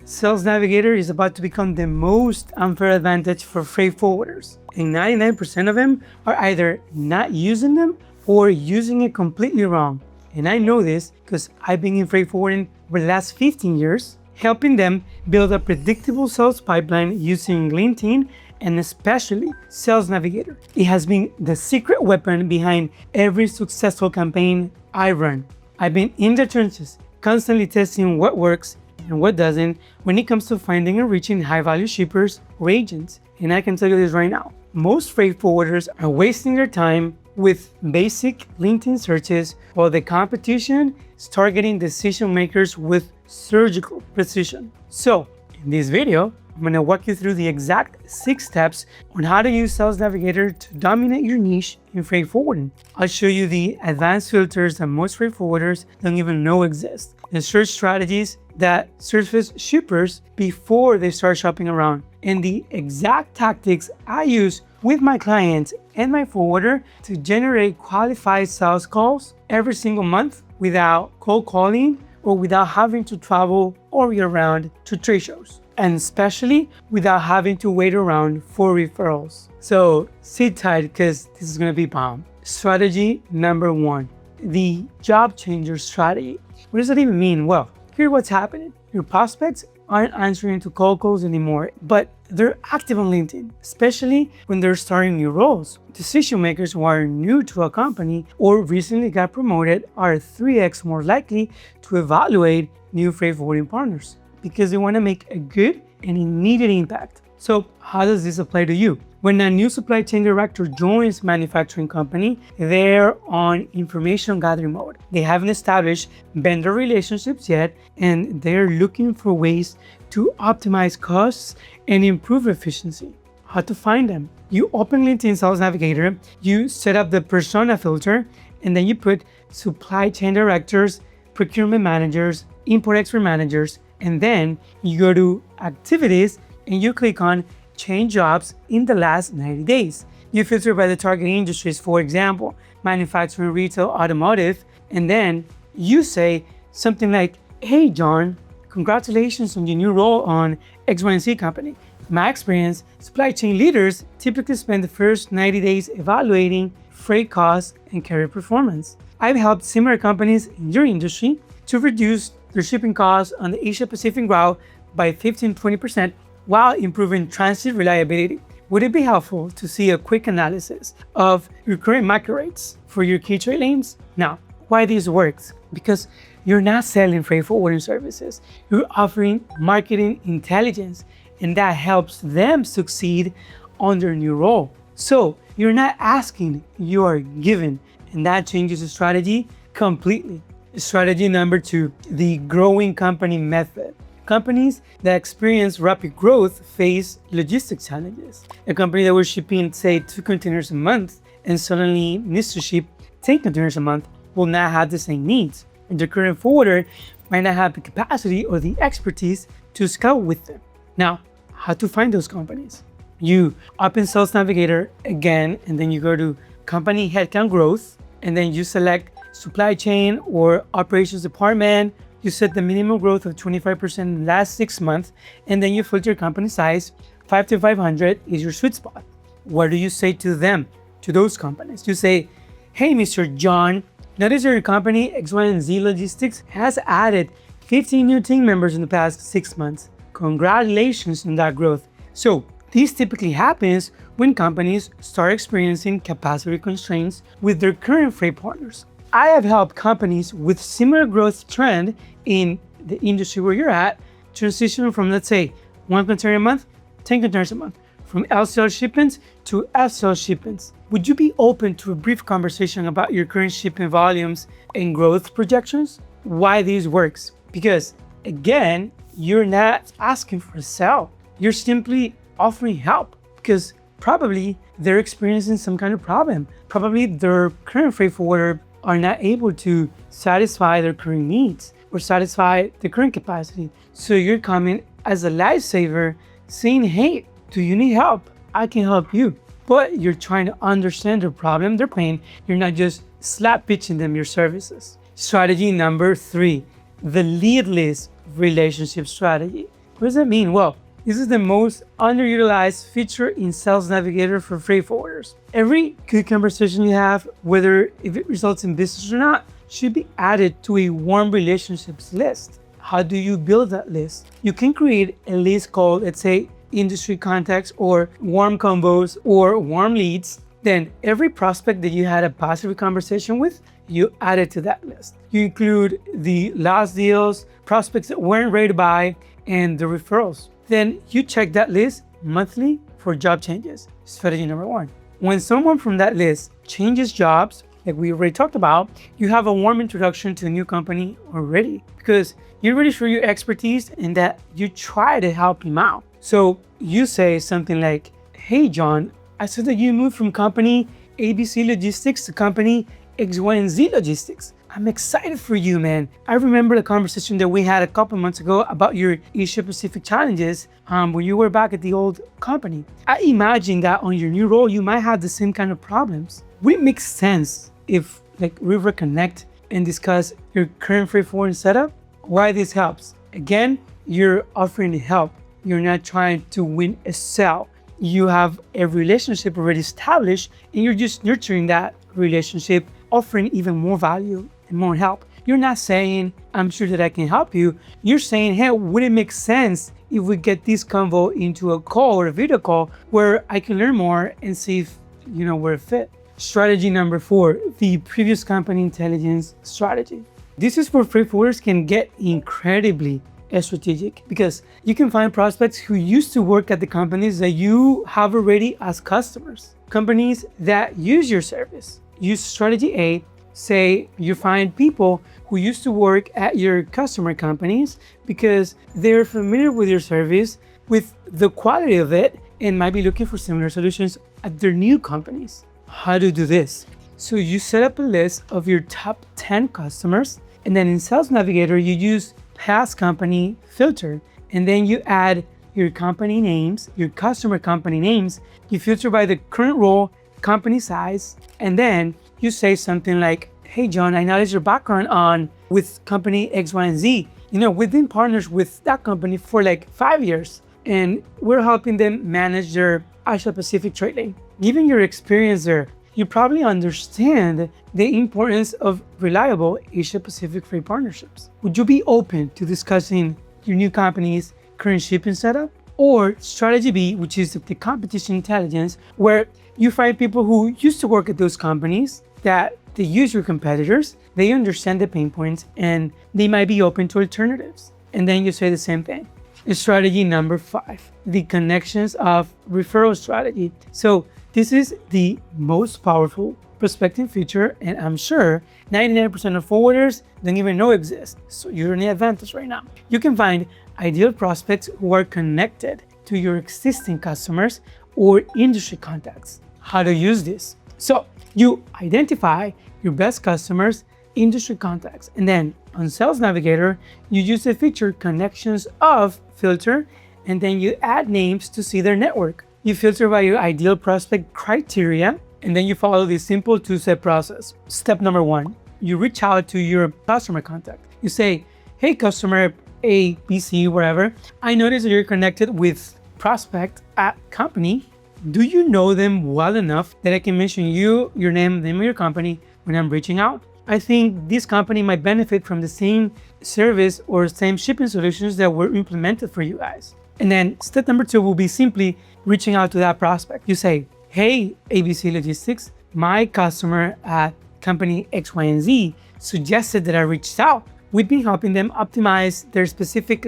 Sales Navigator is about to become the most unfair advantage for freight forwarders, and 99% of them are either not using them or using it completely wrong. And I know this because I've been in freight forwarding for the last 15 years, helping them build a predictable sales pipeline using LinkedIn and especially Sales Navigator. It has been the secret weapon behind every successful campaign I run. I've been in the trenches, constantly testing what works and what doesn't when it comes to finding and reaching high-value shippers or agents. And I can tell you this right now, most freight forwarders are wasting their time with basic LinkedIn searches while the competition is targeting decision makers with surgical precision. So in this video, I'm going to walk you through the exact 6 steps on how to use Sales Navigator to dominate your niche in freight forwarding. I'll show you the advanced filters that most freight forwarders don't even know exist, the search strategies that surface shippers before they start shopping around, and the exact tactics I use with my clients and my forwarder to generate qualified sales calls every single month without cold calling or without having to travel or be around to trade shows, and especially without having to wait around for referrals. So sit tight because this is going to be bomb. Strategy number 1, the job changer strategy. What does that even mean? Well, here's what's happening. Your prospects aren't answering to cold calls anymore, but they're active on LinkedIn, especially when they're starting new roles. Decision makers who are new to a company or recently got promoted are 3x more likely to evaluate new freight forwarding partners because they want to make a good and immediate impact. So how does this apply to you? When a new supply chain director joins a manufacturing company, they're on information gathering mode. They haven't established vendor relationships yet, and they're looking for ways to optimize costs and improve efficiency. How to find them? You open LinkedIn Sales Navigator, you set up the persona filter, and then you put supply chain directors, procurement managers, import-export managers, and then you go to activities and you click on change jobs in the last 90 days. You filter by the target industries, for example, manufacturing, retail, automotive, and then you say something like, hey John, congratulations on your new role on X, Y, and Z company. In my experience, supply chain leaders typically spend the first 90 days evaluating freight costs and carrier performance. I've helped similar companies in your industry to reduce their shipping costs on the Asia Pacific route by 15-20% while improving transit reliability. Would it be helpful to see a quick analysis of your current market rates for your key trade lanes? Now, why this works? Because you're not selling freight forwarding services. You're offering marketing intelligence, and that helps them succeed on their new role. So you're not asking, you are giving, and that changes the strategy completely. Strategy number 2, the growing company method. Companies that experience rapid growth face logistics challenges. A company that was shipping, say, 2 containers a month and suddenly needs to ship 10 containers a month will not have the same needs. And the current forwarder might not have the capacity or the expertise to scale with them. Now, how to find those companies? You open Sales Navigator again, and then you go to company headcount growth, and then you select supply chain or operations department. You set the minimum growth of 25% in the last 6 months, and then you filter your company size. 5 to 500 is your sweet spot. What do you say to them, to those companies? You say, hey, Mr. John, notice your company X, Y, and Z Logistics has added 15 new team members in the past 6 months. Congratulations on that growth. So this typically happens when companies start experiencing capacity constraints with their current freight partners. I have helped companies with similar growth trend in the industry where you're at transition from, let's say, 1 container a month, 10 containers a month, from LCL shipments to SL shipments. Would you be open to a brief conversation about your current shipping volumes and growth projections? Why this works? Because again, you're not asking for a sell. You're simply offering help because probably they're experiencing some kind of problem. Probably their current freight forwarder are not able to satisfy their current needs or satisfy the current capacity. So you're coming as a lifesaver saying, hey, do you need help? I can help you. But you're trying to understand their problem, their pain. You're not just slap pitching them your services. Strategy number 3, the leadless relationship strategy. What does that mean? Well, this is the most underutilized feature in Sales Navigator for freight forwarders. Every good conversation you have, whether if it results in business or not, should be added to a warm relationships list. How do you build that list? You can create a list called, let's say, industry contacts or warm combos or warm leads. Then every prospect that you had a positive conversation with, you add it to that list. You include the last deals, prospects that weren't ready to buy, and the referrals. Then you check that list monthly for job changes. Strategy number 1. When someone from that list changes jobs, like we already talked about, you have a warm introduction to a new company already because you already show your expertise and that you try to help him out. So you say something like, hey, John, I saw that you moved from company ABC Logistics to company XYZ Logistics. I'm excited for you, man. I remember the conversation that we had a couple months ago about your Asia Pacific challenges when you were back at the old company. I imagine that on your new role, you might have the same kind of problems. Would it make sense if we reconnect and discuss your current freight forwarding setup? Why this helps? Again, you're offering help. You're not trying to win a sale. You have a relationship already established and you're just nurturing that relationship, offering even more value and more help. You're not saying, I'm sure that I can help you. You're saying, hey, would it make sense if we get this convo into a call or a video call where I can learn more and see if, we're a fit? Strategy number 4, the previous company intelligence strategy. This is where freight forwarders can get incredibly strategic because you can find prospects who used to work at the companies that you have already as customers, companies that use your service. Use strategy A. Say you find people who used to work at your customer companies because they're familiar with your service, with the quality of it, and might be looking for similar solutions at their new companies. How to do this? So you set up a list of your top 10 customers, and then in Sales Navigator, you use past company filter, and then you add your company names, your customer company names. You filter by the current role, company size, and then you say something like, hey, John, I noticed your background with company X, Y, and Z. We've been partners with that company for 5 years, and we're helping them manage their Asia Pacific trade lane. Given your experience there, you probably understand the importance of reliable Asia Pacific freight partnerships. Would you be open to discussing your new company's current shipping setup? Or strategy B, which is the competition intelligence, where you find people who used to work at those companies that they use your competitors, they understand the pain points, and they might be open to alternatives. And then you say the same thing. Strategy number 5, the connections of referral strategy. So this is the most powerful prospecting feature, and I'm sure 99% of forwarders don't even know exists. So you're in the advantage right now. You can find ideal prospects who are connected to your existing customers or industry contacts. How to use this? So you identify your best customers, industry contacts, and then on Sales Navigator, you use the feature connections of filter, and then you add names to see their network. You filter by your ideal prospect criteria, and then you follow this simple 2-step process. Step number 1, you reach out to your customer contact. You say, hey, customer A, B, C, wherever, I noticed that you're connected with prospect at company. Do you know them well enough that I can mention you, your name, the name of your company when I'm reaching out? I think this company might benefit from the same service or same shipping solutions that were implemented for you guys. And then step number 2 will be simply reaching out to that prospect. You say, hey, ABC Logistics, my customer at company X, Y, and Z suggested that I reached out. We've been helping them optimize their specific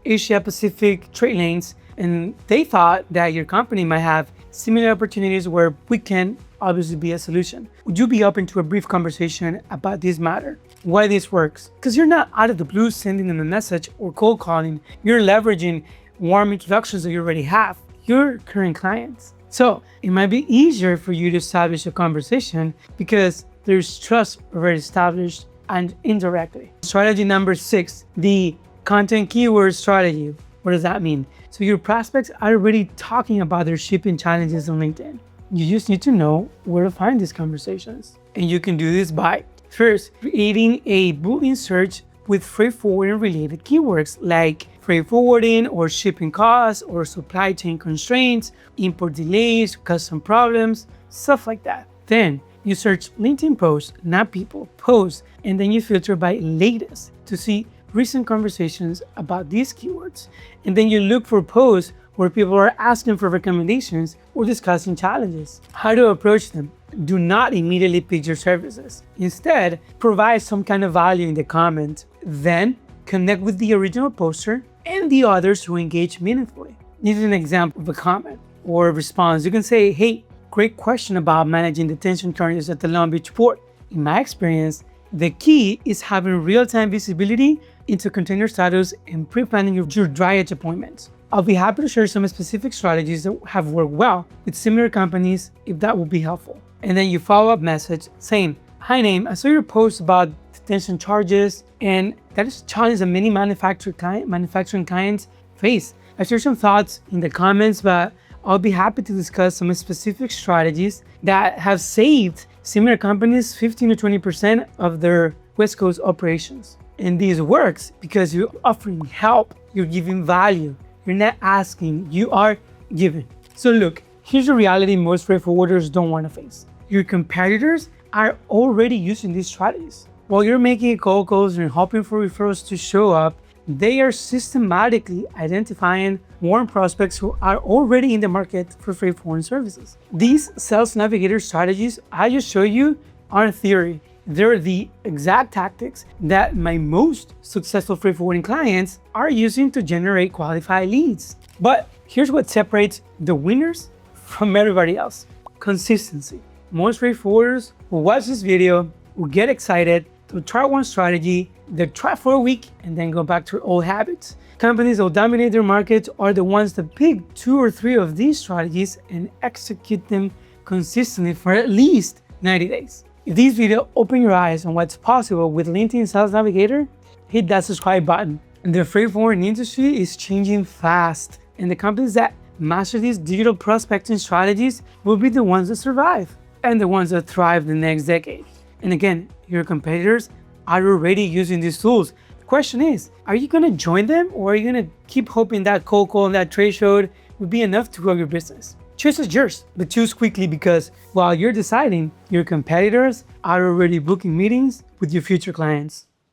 Asia Pacific trade lanes, and they thought that your company might have similar opportunities where we can obviously be a solution. Would you be open to a brief conversation about this matter? Why this works? Because you're not out of the blue sending them a message or cold calling. You're leveraging warm introductions that you already have, your current clients. So it might be easier for you to establish a conversation because there's trust already established and indirectly. Strategy number 6, the content keyword strategy. What does that mean? So your prospects are already talking about their shipping challenges on LinkedIn. You just need to know where to find these conversations. And you can do this by first creating a Boolean search with freight forwarding related keywords like freight forwarding or shipping costs or supply chain constraints, import delays, custom problems, stuff like that. Then you search LinkedIn posts, not people, posts, and then you filter by latest to see recent conversations about these keywords. And then you look for posts where people are asking for recommendations or discussing challenges. How to approach them? Do not immediately pitch your services. Instead, provide some kind of value in the comment. Then connect with the original poster and the others who engage meaningfully. This is an example of a comment or a response. You can say, hey, great question about managing detention charges at the Long Beach port. In my experience, the key is having real-time visibility into container status and pre-planning your dryage appointments. I'll be happy to share some specific strategies that have worked well with similar companies if that will be helpful. And then you follow up message saying, hi name, I saw your post about detention charges and that is a challenge that many manufacturing clients face. I shared some thoughts in the comments, but I'll be happy to discuss some specific strategies that have saved similar companies 15 to 20% of their West Coast operations. And this works because you're offering help, you're giving value, you're not asking, you are giving. So look, here's the reality most freight forwarders don't want to face. Your competitors are already using these strategies. While you're making cold calls and hoping for referrals to show up, they are systematically identifying warm prospects who are already in the market for freight forwarding services. These Sales Navigator strategies I just showed you aren't theory. They're the exact tactics that my most successful freight forwarding clients are using to generate qualified leads. But here's what separates the winners from everybody else: consistency. Most freight forwarders will watch this video, will get excited, they'll try one strategy, they'll try for a week, and then go back to their old habits. Companies that will dominate their markets are the ones that pick 2 or 3 of these strategies and execute them consistently for at least 90 days. If this video opened your eyes on what's possible with LinkedIn Sales Navigator, hit that subscribe button. The freight forwarding industry is changing fast, and the companies that master these digital prospecting strategies will be the ones that survive and the ones that thrive the next decade. And again, your competitors are already using these tools. The question is, are you going to join them, or are you going to keep hoping that cold call and that trade show will be enough to grow your business? Choice is yours, but choose quickly, because while you're deciding, your competitors are already booking meetings with your future clients.